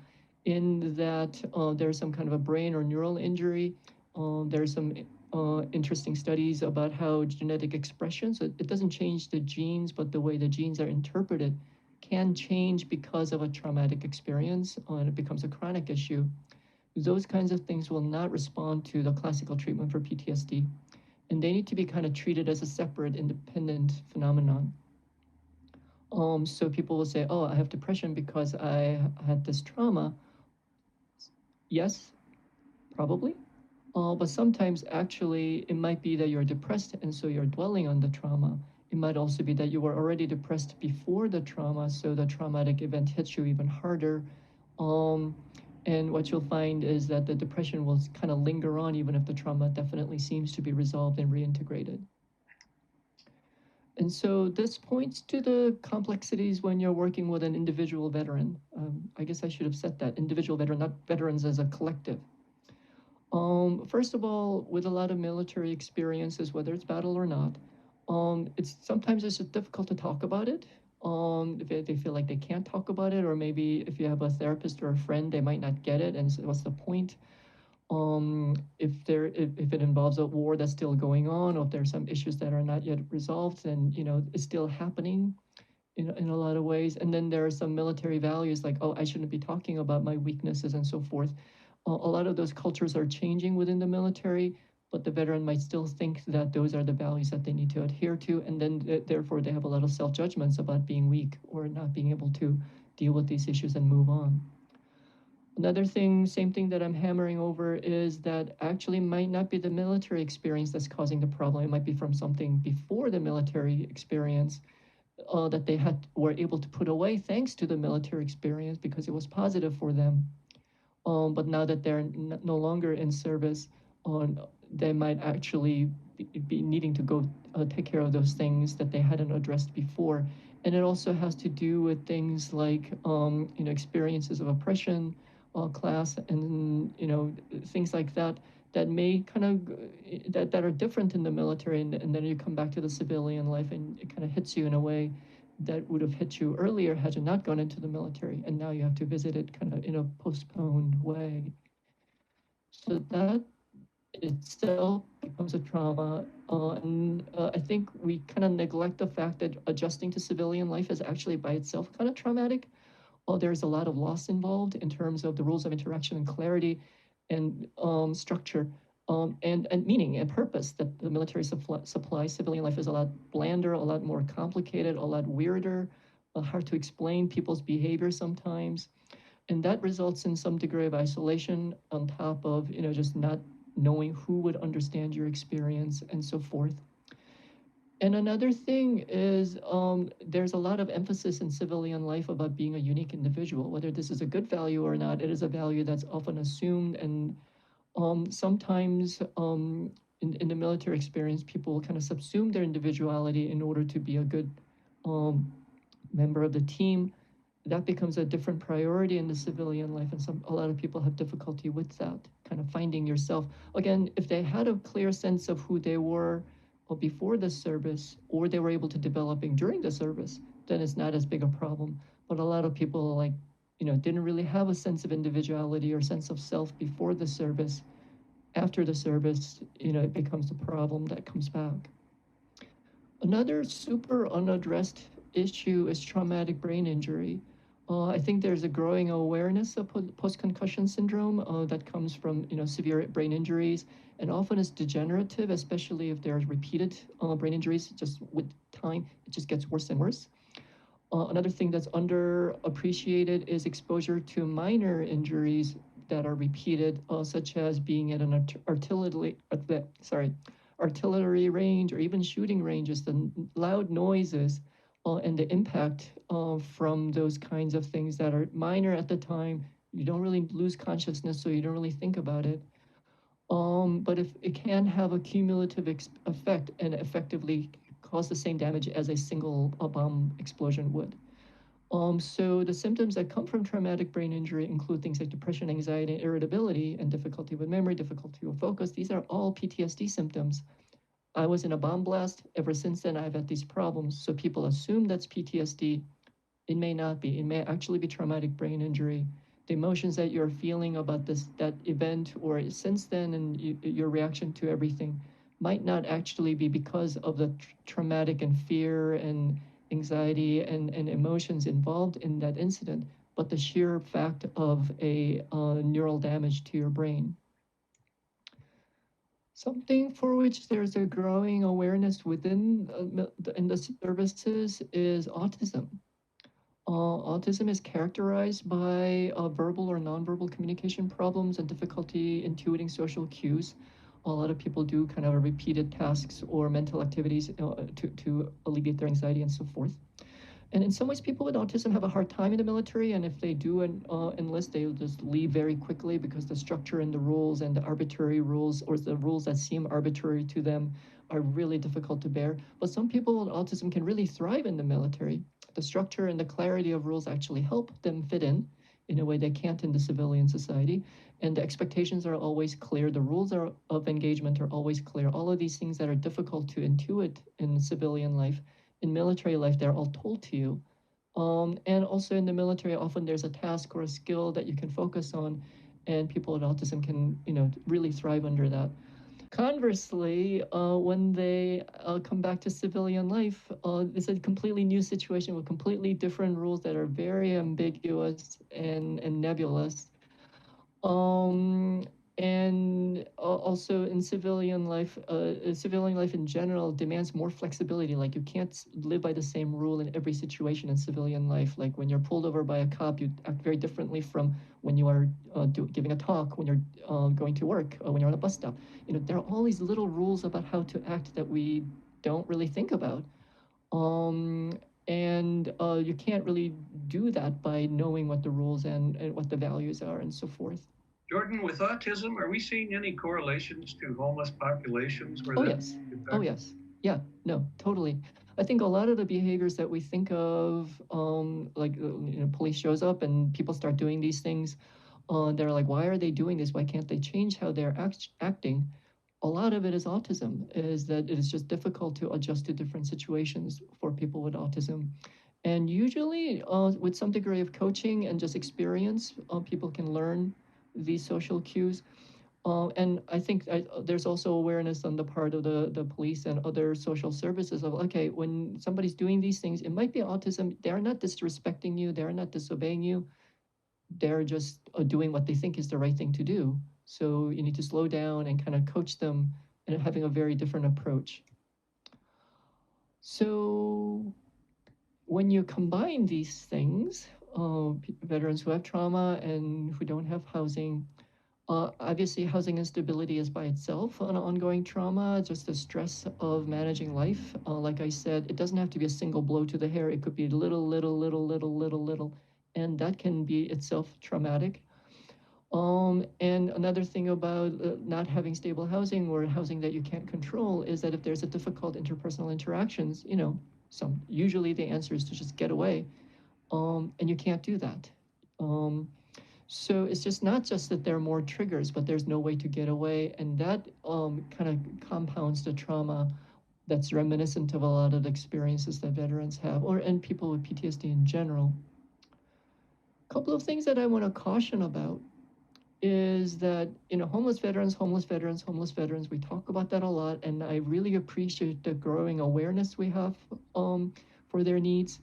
in that there's some kind of a brain or neural injury. There's some interesting studies about how genetic expression, so it doesn't change the genes, but the way the genes are interpreted can change because of a traumatic experience, and it becomes a chronic issue. Those kinds of things will not respond to the classical treatment for PTSD, and they need to be kind of treated as a separate, independent phenomenon. So people will say, oh, I have depression because I had this trauma. Yes, probably. But sometimes actually it might be that you're depressed and so you're dwelling on the trauma. It might also be that you were already depressed before the trauma, so the traumatic event hits you even harder. And what you'll find is that the depression will kind of linger on even if the trauma definitely seems to be resolved and reintegrated. And so this points to the complexities when you're working with an individual veteran. I guess I should have said that, individual veteran, not veterans as a collective. First of all, with a lot of military experiences, whether it's battle or not, sometimes it's just difficult to talk about it. If they feel like they can't talk about it, or maybe if you have a therapist or a friend, they might not get it, and so what's the point? If it involves a war that's still going on, or if there's some issues that are not yet resolved, then it's still happening in a lot of ways. And then there are some military values like, oh, I shouldn't be talking about my weaknesses and so forth. A lot of those cultures are changing within the military, but the veteran might still think that those are the values that they need to adhere to, and then therefore they have a lot of self-judgments about being weak or not being able to deal with these issues and move on. Another thing, same thing that I'm hammering over, is that actually might not be the military experience that's causing the problem. It might be from something before the military experience that they were able to put away thanks to the military experience because it was positive for them. But now that they're no longer in service, they might actually be needing to go take care of those things that they hadn't addressed before. And it also has to do with things like experiences of oppression, class, and things like that that may kind of that are different in the military, and then you come back to the civilian life and it kind of hits you in a way that would have hit you earlier had you not gone into the military, and now you have to visit it kind of in a postponed way. So that itself becomes a trauma. And I think we kind of neglect the fact that adjusting to civilian life is actually by itself kind of traumatic. There's a lot of loss involved in terms of the rules of interaction and clarity and structure. And meaning and purpose that the military supply civilian life is a lot blander, a lot more complicated, a lot weirder, hard to explain people's behavior sometimes. And that results in some degree of isolation on top of, just not knowing who would understand your experience and so forth. And another thing is there's a lot of emphasis in civilian life about being a unique individual. Whether this is a good value or not, it is a value that's often assumed. And sometimes in the military experience, people kind of subsume their individuality in order to be a good member of the team. That becomes a different priority in the civilian life, and a lot of people have difficulty with that, kind of finding yourself. Again, if they had a clear sense of who they were before the service, or they were able to developing during the service, then it's not as big a problem. But a lot of people didn't really have a sense of individuality or sense of self before the service. After the service, it becomes a problem that comes back. Another super unaddressed issue is traumatic brain injury. I think there's a growing awareness of post-concussion syndrome that comes from severe brain injuries, and often it's degenerative, especially if there's repeated brain injuries. Just with time, it just gets worse and worse. Another thing that's underappreciated is exposure to minor injuries that are repeated, such as being at an artillery range or even shooting ranges. The loud noises and the impact from those kinds of things that are minor at the time. You don't really lose consciousness, so you don't really think about it. But if it can have a cumulative effect and effectively cause the same damage as a single bomb explosion would. So the symptoms that come from traumatic brain injury include things like depression, anxiety, irritability, and difficulty with memory, difficulty with focus. These are all PTSD symptoms. I was in a bomb blast. Ever since then, I've had these problems. So people assume that's PTSD. It may not be. It may actually be traumatic brain injury. The emotions that you're feeling about that event or since then, and your reaction to everything might not actually be because of the traumatic and fear and anxiety and emotions involved in that incident, but the sheer fact of a neural damage to your brain. Something for which there's a growing awareness within in the services is autism. Autism is characterized by verbal or nonverbal communication problems and difficulty intuiting social cues. A lot of people do kind of repeated tasks or mental activities to alleviate their anxiety and so forth. And in some ways, people with autism have a hard time in the military, and if they do enlist, they'll just leave very quickly because the structure and the rules and the arbitrary rules, or the rules that seem arbitrary to them, are really difficult to bear. But some people with autism can really thrive in the military. The structure and the clarity of rules actually help them fit in a way they can't in the civilian society. And the expectations are always clear. The rules of engagement are always clear. All of these things that are difficult to intuit in civilian life, in military life, they're all told to you. And also in the military, often there's a task or a skill that you can focus on, and people with autism can, really thrive under that. Conversely, when they come back to civilian life, it's a completely new situation with completely different rules that are very ambiguous and nebulous. Um, and also in civilian life in general demands more flexibility. Like you can't live by the same rule in every situation in civilian life. Like when you're pulled over by a cop, you act very differently from when you are giving a talk, when you're going to work, when you're on a bus stop. There are all these little rules about how to act that we don't really think about. And you can't really do that by knowing what the rules and what the values are and so forth. Jordan, with autism, are we seeing any correlations to homeless populations? Oh, yes. Oh, yes. Yeah, no, totally. I think a lot of the behaviors that we think of, police shows up and people start doing these things. They're like, why are they doing this? Why can't they change how they're acting? A lot of it is autism, is that it is just difficult to adjust to different situations for people with autism. And usually, with some degree of coaching and just experience, people can learn these social cues. And I think there's also awareness on the part of the police and other social services of, okay, when somebody's doing these things, it might be autism. They're not disrespecting you. They're not disobeying you. They're just doing what they think is the right thing to do. So you need to slow down and kind of coach them and having a very different approach. So when you combine these things, veterans who have trauma and who don't have housing, Obviously, housing instability is by itself an ongoing trauma, just the stress of managing life. Like I said, it doesn't have to be a single blow to the hair. It could be little, and that can be itself traumatic. And another thing about not having stable housing or housing that you can't control is that if there's a difficult interpersonal interactions, usually the answer is to just get away, and you can't do that. So it's just not just that there are more triggers, but there's no way to get away, and that kind of compounds the trauma that's reminiscent of a lot of the experiences that veterans have, and people with PTSD in general. A couple of things that I want to caution about is that homeless veterans, we talk about that a lot, and I really appreciate the growing awareness we have for their needs,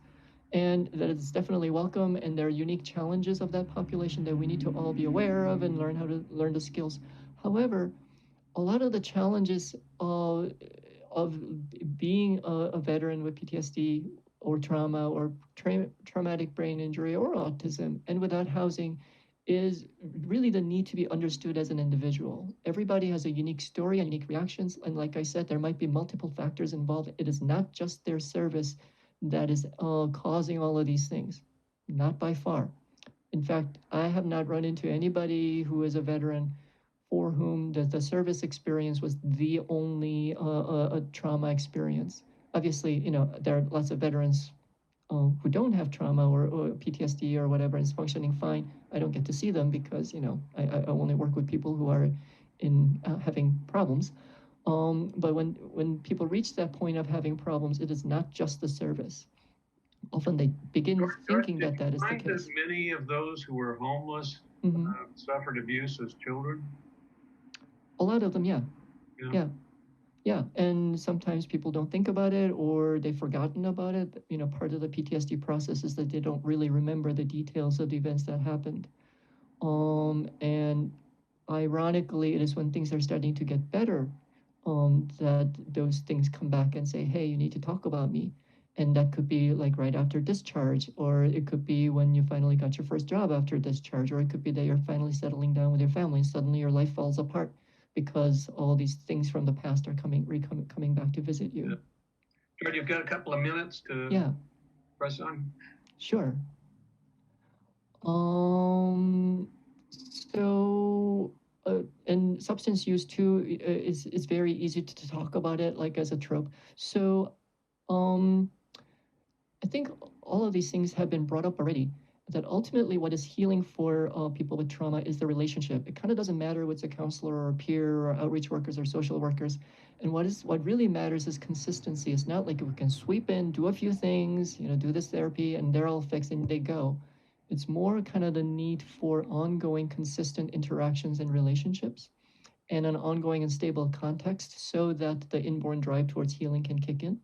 and that it's definitely welcome, and there are unique challenges of that population that we need to all be aware of and learn the skills. However, a lot of the challenges of being a veteran with PTSD or trauma or traumatic brain injury or autism and without housing is really the need to be understood as an individual. Everybody has a unique story and unique reactions. And like I said, there might be multiple factors involved. It is not just their service that is causing all of these things, not by far. In fact, I have not run into anybody who is a veteran for whom the service experience was the only trauma experience. Obviously, there are lots of veterans who don't have trauma or PTSD or whatever and is functioning fine. I don't get to see them because, I only work with people who are in having problems. But when people reach that point of having problems, it is not just the service. Often they begin thinking that that is the case. That many of those who were homeless suffered abuse as children? A lot of them, yeah. Yeah, and sometimes people don't think about it or they've forgotten about it. Part of the PTSD process is that they don't really remember the details of the events that happened. And ironically, it is when things are starting to get better that those things come back and say, hey, you need to talk about me. And that could be like right after discharge, or it could be when you finally got your first job after discharge, or it could be that you're finally settling down with your family and suddenly your life falls apart because all these things from the past are coming back to visit you. Yeah. George, you've got a couple of minutes to press on. Sure. And substance use too is very easy to talk about it like as a trope. So I think all of these things have been brought up already, that ultimately what is healing for people with trauma is the relationship. It kind of doesn't matter what's a counselor or a peer or outreach workers or social workers. And what really matters is consistency. It's not like we can sweep in, do a few things, do this therapy, and they're all fixed and they go. It's more kind of the need for ongoing consistent interactions and relationships and an ongoing and stable context so that the inborn drive towards healing can kick in.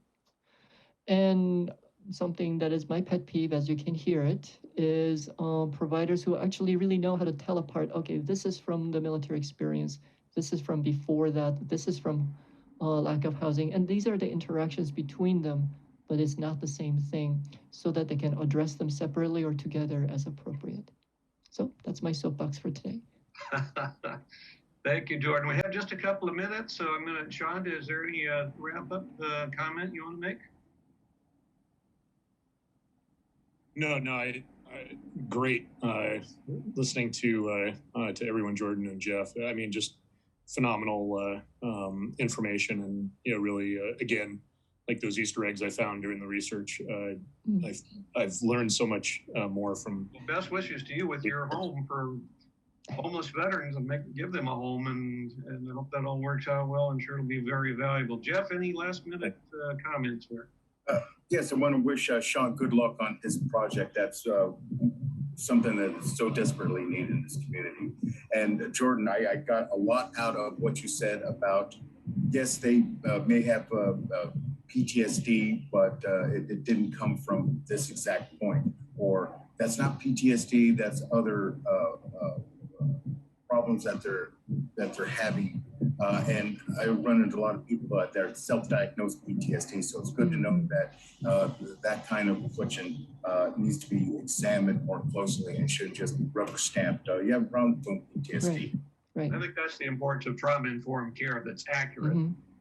And something that is my pet peeve, as you can hear it, is providers who actually really know how to tell apart, okay, this is from the military experience, this is from before that, this is from lack of housing, and these are the interactions between them, but it's not the same thing, so that they can address them separately or together as appropriate. So that's my soapbox for today. Thank you, Jordan. We have just a couple of minutes, so I'm going to, Shonda, is there any wrap-up comment you want to make? No, great listening to everyone, Jordan and Jeff. I mean, just phenomenal information, and really, again, like those Easter eggs I found during the research. I've learned so much more from. Well, best wishes to you with your home for homeless veterans, and give them a home, and I hope that all works out well. I'm sure it'll be very valuable. Jeff, any last minute comments here? Yes, I want to wish Sean good luck on his project. That's something that is so desperately needed in this community. And Jordan, I got a lot out of what you said about, yes, they may have PTSD, but it didn't come from this exact point. Or that's not PTSD, that's other problems that they're having. And I run into a lot of people that are self-diagnosed PTSD, so it's good to know that that kind of affliction needs to be examined more closely and shouldn't just be rubber stamped. You have a problem with PTSD. Right. I think that's the importance of trauma-informed care, that's accurate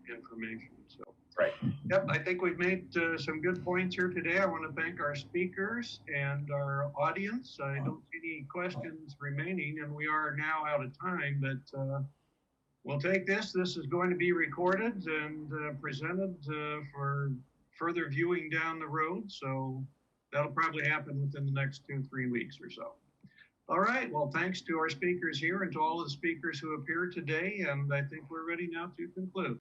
information. So, Right. Yep, I think we've made some good points here today. I want to thank our speakers and our audience. I don't see any questions remaining, and we are now out of time, but we'll take this. This is going to be recorded and presented for further viewing down the road. So that'll probably happen within the next 2-3 weeks or so. All right. Well, thanks to our speakers here and to all of the speakers who appeared today. And I think we're ready now to conclude.